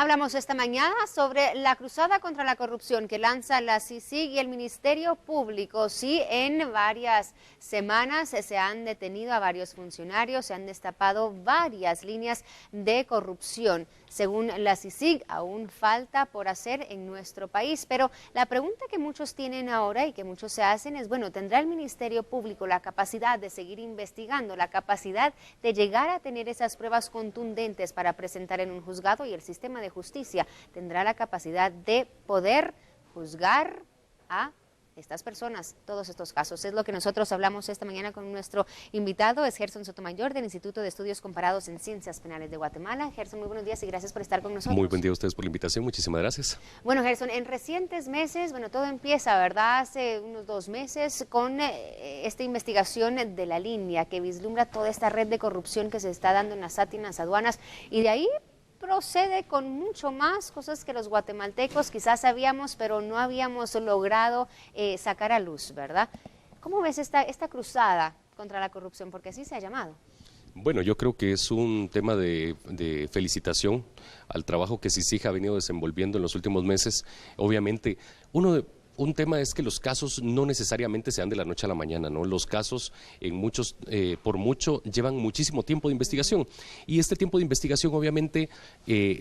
Hablamos esta mañana sobre la cruzada contra la corrupción que lanza la CICIG y el Ministerio Público. Sí, en varias semanas se han detenido a varios funcionarios, se han destapado varias líneas de corrupción. Según la CICIG, aún falta por hacer en nuestro país. Pero la pregunta que muchos tienen ahora y que muchos se hacen es, bueno, ¿tendrá el Ministerio Público la capacidad de seguir investigando, la capacidad de llegar a tener esas pruebas contundentes para presentar en un juzgado, y el sistema de justicia tendrá la capacidad de poder juzgar a estas personas, todos estos casos? Es lo que nosotros hablamos esta mañana con nuestro invitado, es Gerson Sotomayor del Instituto de Estudios Comparados en Ciencias Penales de Guatemala. Gerson, muy buenos días y gracias por estar con nosotros. Muy buen día a ustedes por la invitación, muchísimas gracias. Bueno, Gerson, en recientes meses, bueno, todo empieza, ¿verdad? Hace unos 2 meses con esta investigación de la línea que vislumbra toda esta red de corrupción que se está dando en las SAT y en las aduanas, y de ahí procede con mucho más cosas que los guatemaltecos quizás sabíamos, pero no habíamos logrado sacar a luz, ¿verdad? ¿Cómo ves esta cruzada contra la corrupción? Porque así se ha llamado. Bueno, yo creo que es un tema de felicitación al trabajo que CICIG ha venido desenvolviendo en los últimos meses. Obviamente, un tema es que los casos no necesariamente se dan de la noche a la mañana, ¿no? Los casos, en muchos, por mucho, llevan muchísimo tiempo de investigación. Y este tiempo de investigación, obviamente,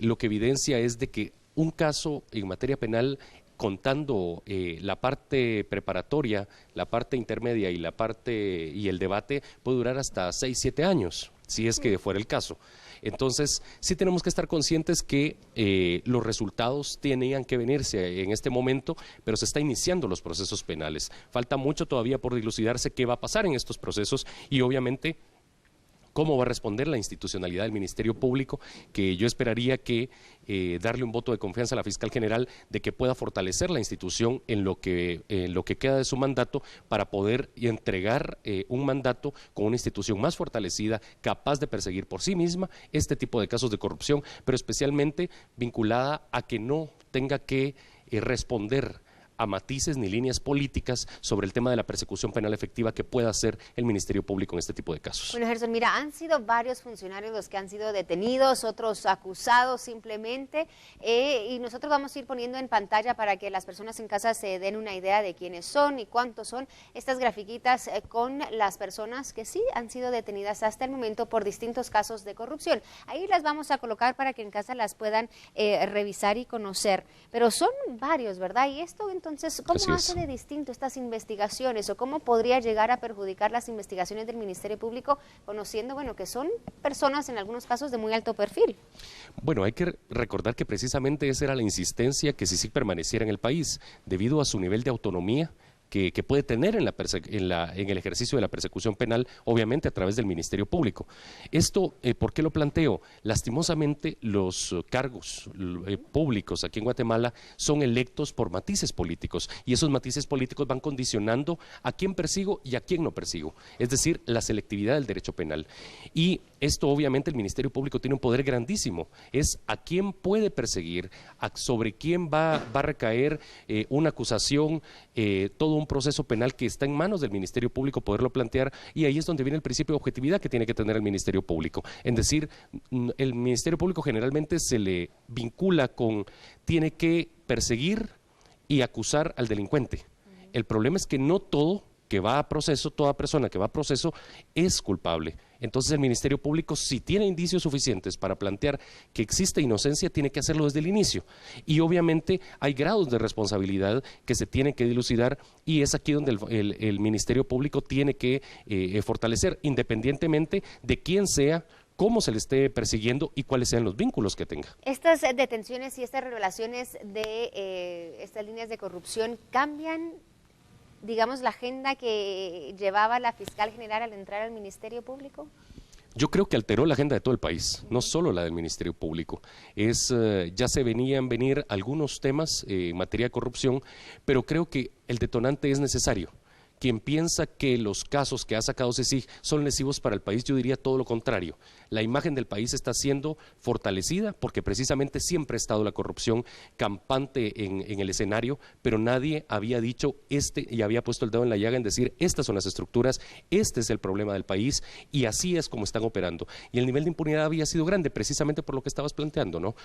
lo que evidencia es de que un caso en materia penal, contando la parte preparatoria, la parte intermedia y el debate, puede durar hasta 6, 7 años, si es que fuera el caso. Entonces, sí tenemos que estar conscientes que los resultados tenían que venirse en este momento, pero se está iniciando los procesos penales. Falta mucho todavía por dilucidarse qué va a pasar en estos procesos y obviamente cómo va a responder la institucionalidad del Ministerio Público, que yo esperaría que darle un voto de confianza a la Fiscal General de que pueda fortalecer la institución en lo que queda de su mandato para poder entregar un mandato con una institución más fortalecida, capaz de perseguir por sí misma este tipo de casos de corrupción, pero especialmente vinculada a que no tenga que responder a matices ni líneas políticas sobre el tema de la persecución penal efectiva que pueda hacer el Ministerio Público en este tipo de casos. Bueno, Gerson, mira, han sido varios funcionarios los que han sido detenidos, otros acusados simplemente, y nosotros vamos a ir poniendo en pantalla para que las personas en casa se den una idea de quiénes son y cuántos son estas grafiquitas con las personas que sí han sido detenidas hasta el momento por distintos casos de corrupción. Ahí las vamos a colocar para que en casa las puedan revisar y conocer, pero son varios, ¿verdad? Y esto entonces, ¿cómo hace de distinto estas investigaciones o cómo podría llegar a perjudicar las investigaciones del Ministerio Público, conociendo, bueno, que son personas en algunos casos de muy alto perfil? Bueno, hay que recordar que precisamente esa era la insistencia que CICIG permaneciera en el país, debido a su nivel de autonomía que puede tener en el ejercicio de la persecución penal, obviamente a través del Ministerio Público. Esto, ¿por qué lo planteo? Lastimosamente, los cargos públicos aquí en Guatemala son electos por matices políticos, y esos matices políticos van condicionando a quién persigo y a quién no persigo, es decir, la selectividad del derecho penal. Y esto, obviamente, el Ministerio Público tiene un poder grandísimo, es a quién puede perseguir, sobre quién va a recaer una acusación, todo un proceso penal que está en manos del Ministerio Público poderlo plantear, y ahí es donde viene el principio de objetividad que tiene que tener el Ministerio Público. Es decir, el Ministerio Público generalmente se le vincula con, tiene que perseguir y acusar al delincuente. El problema es que no todo que va a proceso, toda persona que va a proceso es culpable. Entonces el Ministerio Público, si tiene indicios suficientes para plantear que existe inocencia, tiene que hacerlo desde el inicio. Y obviamente hay grados de responsabilidad que se tienen que dilucidar, y es aquí donde el Ministerio Público tiene que fortalecer, independientemente de quién sea, cómo se le esté persiguiendo y cuáles sean los vínculos que tenga. Estas detenciones y estas revelaciones de estas líneas de corrupción cambian, digamos, la agenda que llevaba la Fiscal General al entrar al Ministerio Público. Yo creo que alteró la agenda de todo el país, no solo la del Ministerio Público. Ya se venían venir algunos temas en materia de corrupción, pero creo que el detonante es necesario, quien piensa que los casos que ha sacado CICIG son lesivos para el país, yo diría todo lo contrario. La imagen del país está siendo fortalecida porque precisamente siempre ha estado la corrupción campante en el escenario, pero nadie había dicho y había puesto el dedo en la llaga en decir estas son las estructuras, este es el problema del país y así es como están operando. Y el nivel de impunidad había sido grande precisamente por lo que estabas planteando, ¿no?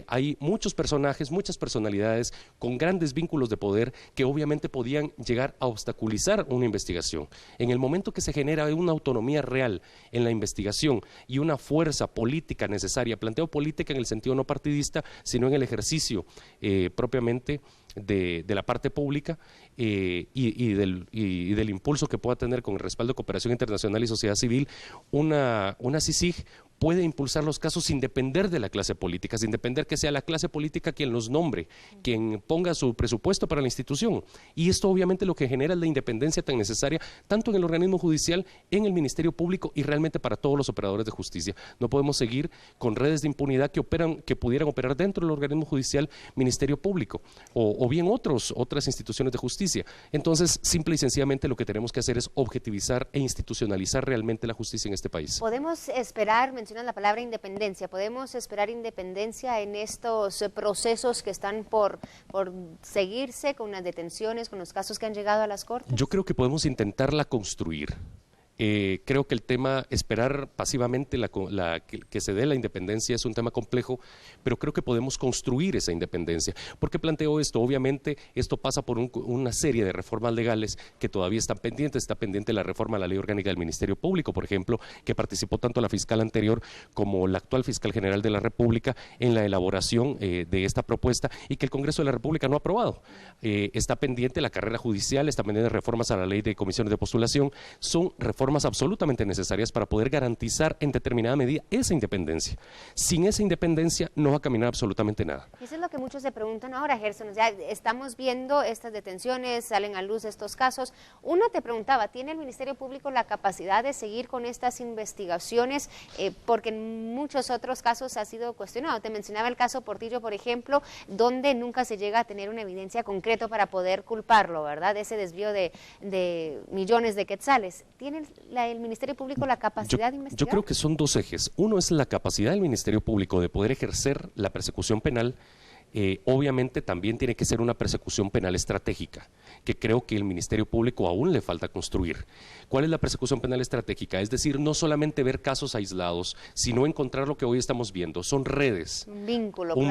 Hay muchos personajes, muchas personalidades con grandes vínculos de poder que obviamente podían llegar a obstaculizar una investigación. En el momento que se genera una autonomía real en la investigación y una fuerza política necesaria, planteo política en el sentido no partidista, sino en el ejercicio propiamente de la parte pública y del impulso que pueda tener con el respaldo de cooperación internacional y sociedad civil, una CICIG puede impulsar los casos sin depender de la clase política, sin depender que sea la clase política quien los nombre, quien ponga su presupuesto para la institución. Y esto obviamente lo que genera es la independencia tan necesaria, tanto en el organismo judicial, en el Ministerio Público y realmente para todos los operadores de justicia. No podemos seguir con redes de impunidad que pudieran operar dentro del organismo judicial, Ministerio Público, o bien otras instituciones de justicia. Entonces, simple y sencillamente lo que tenemos que hacer es objetivizar e institucionalizar realmente la justicia en este país. Podemos esperar, mencionas la palabra independencia, ¿podemos esperar independencia en estos procesos que están por seguirse con las detenciones, con los casos que han llegado a las Cortes? Yo creo que podemos intentarla construir. Creo que el tema, esperar pasivamente que se dé la independencia es un tema complejo, pero creo que podemos construir esa independencia. ¿Por qué planteo esto? Obviamente esto pasa por una serie de reformas legales que todavía están pendientes. Está pendiente la reforma a la Ley Orgánica del Ministerio Público, por ejemplo, que participó tanto la fiscal anterior como la actual fiscal general de la República en la elaboración de esta propuesta y que el Congreso de la República no ha aprobado. Está pendiente la carrera judicial, está pendiente reformas a la Ley de Comisiones de Postulación. Son reformas absolutamente necesarias para poder garantizar en determinada medida esa independencia. Sin esa independencia no va a caminar absolutamente nada. Eso es lo que muchos se preguntan ahora, Gerson. Ya estamos viendo estas detenciones, salen a luz estos casos. Uno te preguntaba, ¿tiene el Ministerio Público la capacidad de seguir con estas investigaciones? Porque en muchos otros casos ha sido cuestionado. Te mencionaba el caso Portillo, por ejemplo, donde nunca se llega a tener una evidencia concreta para poder culparlo, ¿verdad? Ese desvío de millones de quetzales. ¿Tiene el Ministerio Público la capacidad de investigar? Yo creo que son dos ejes. Uno es la capacidad del Ministerio Público de poder ejercer la persecución penal. Obviamente también tiene que ser una persecución penal estratégica, que creo que el Ministerio Público aún le falta construir. ¿Cuál es la persecución penal estratégica? Es decir, no solamente ver casos aislados, sino encontrar lo que hoy estamos viendo. Son redes, un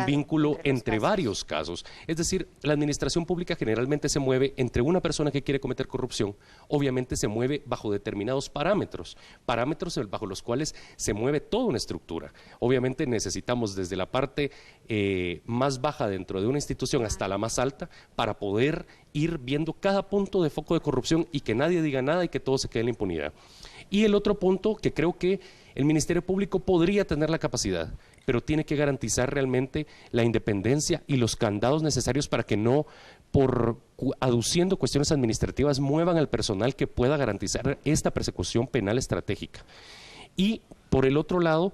vínculo entre varios casos. Es decir, la administración pública generalmente se mueve entre una persona que quiere cometer corrupción, obviamente se mueve bajo determinados parámetros bajo los cuales se mueve toda una estructura. Obviamente necesitamos desde la parte más baja dentro de una institución hasta la más alta para poder ir viendo cada punto de foco de corrupción y que nadie diga nada y que todo se quede en la impunidad. Y el otro punto que creo que el Ministerio Público podría tener la capacidad, pero tiene que garantizar realmente la independencia y los candados necesarios para que no, aduciendo cuestiones administrativas, muevan al personal que pueda garantizar esta persecución penal estratégica. Y por el otro lado,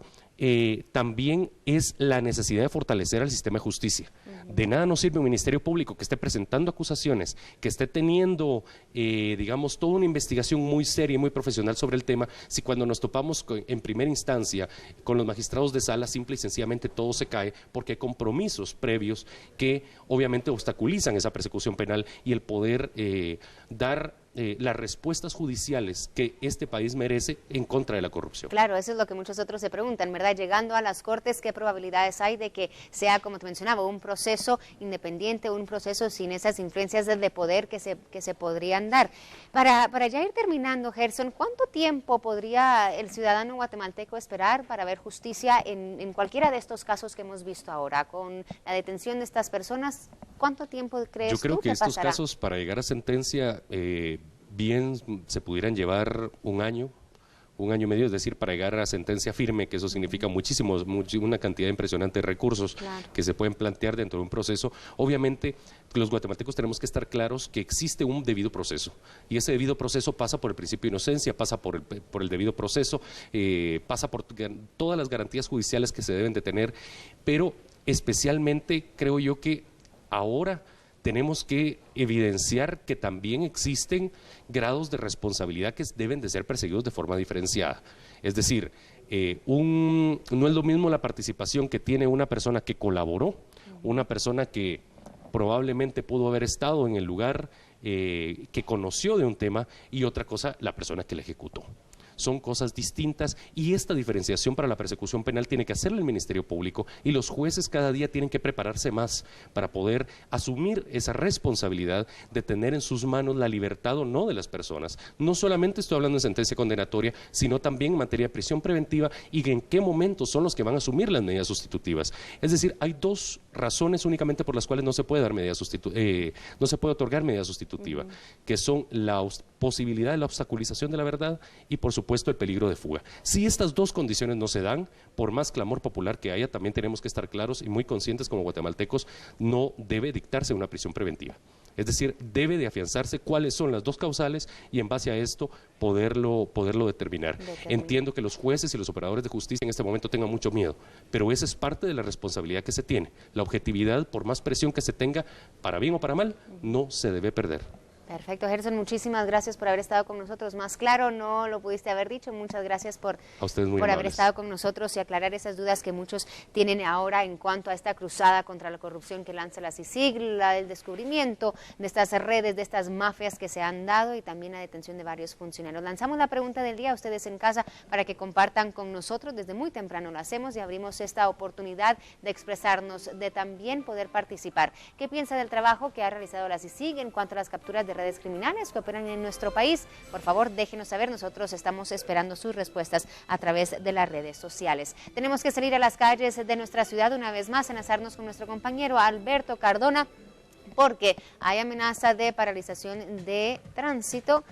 también es la necesidad de fortalecer al sistema de justicia. De nada nos sirve un Ministerio Público que esté presentando acusaciones, que esté teniendo, digamos, toda una investigación muy seria y muy profesional sobre el tema, si cuando nos topamos en primera instancia con los magistrados de sala, simple y sencillamente todo se cae porque hay compromisos previos que obviamente obstaculizan esa persecución penal y el poder dar las respuestas judiciales que este país merece en contra de la corrupción. Claro, eso es lo que muchos otros se preguntan, ¿verdad? Llegando a las Cortes, ¿qué probabilidades hay de que sea, como te mencionaba, un proceso independiente, un proceso sin esas influencias de poder que se podrían dar? Para ya ir terminando, Gerson, ¿cuánto tiempo podría el ciudadano guatemalteco esperar para ver justicia en cualquiera de estos casos que hemos visto ahora? Con la detención de estas personas, ¿cuánto tiempo crees tú que pasará? Yo creo que estos casos, para llegar a sentencia, bien se pudieran llevar un año y medio, es decir, para llegar a sentencia firme, que eso significa una cantidad impresionante de recursos que se pueden plantear dentro de un proceso. Obviamente, los guatemaltecos tenemos que estar claros que existe un debido proceso, y ese debido proceso pasa por el principio de inocencia, pasa por el debido proceso, pasa por todas las garantías judiciales que se deben de tener, pero especialmente creo yo que ahora tenemos que evidenciar que también existen grados de responsabilidad que deben de ser perseguidos de forma diferenciada. Es decir, no es lo mismo la participación que tiene una persona que colaboró, una persona que probablemente pudo haber estado en el lugar, que conoció de un tema, y otra cosa, la persona que la ejecutó. Son cosas distintas y esta diferenciación para la persecución penal tiene que hacerla el Ministerio Público, y los jueces cada día tienen que prepararse más para poder asumir esa responsabilidad de tener en sus manos la libertad o no de las personas. No solamente estoy hablando de sentencia condenatoria, sino también en materia de prisión preventiva y en qué momentos son los que van a asumir las medidas sustitutivas. Es decir, hay dos razones únicamente por las cuales no se puede dar no se puede otorgar medida sustitutiva, que son la posibilidad de la obstaculización de la verdad y, por supuesto, el peligro de fuga. Si estas dos condiciones no se dan, por más clamor popular que haya, también tenemos que estar claros y muy conscientes como guatemaltecos, no debe dictarse una prisión preventiva. Es decir, debe de afianzarse cuáles son las dos causales y en base a esto poderlo determinar. Entiendo que los jueces y los operadores de justicia en este momento tengan mucho miedo, pero esa es parte de la responsabilidad que se tiene. La objetividad, por más presión que se tenga, para bien o para mal, no se debe perder. Perfecto, Gerson, muchísimas gracias por haber estado con nosotros. Más claro no lo pudiste haber dicho. Muchas gracias por haber estado con nosotros y aclarar esas dudas que muchos tienen ahora en cuanto a esta cruzada contra la corrupción que lanza la CICIG, el descubrimiento de estas redes, de estas mafias que se han dado y también la detención de varios funcionarios. Lanzamos la pregunta del día a ustedes en casa para que compartan con nosotros. Desde muy temprano lo hacemos y abrimos esta oportunidad de expresarnos, de también poder participar. ¿Qué piensa del trabajo que ha realizado la CICIG en cuanto a las capturas de redes criminales que operan en nuestro país? Por favor, déjenos saber, nosotros estamos esperando sus respuestas a través de las redes sociales. Tenemos que salir a las calles de nuestra ciudad una vez más, enlazarnos con nuestro compañero Alberto Cardona, porque hay amenaza de paralización de tránsito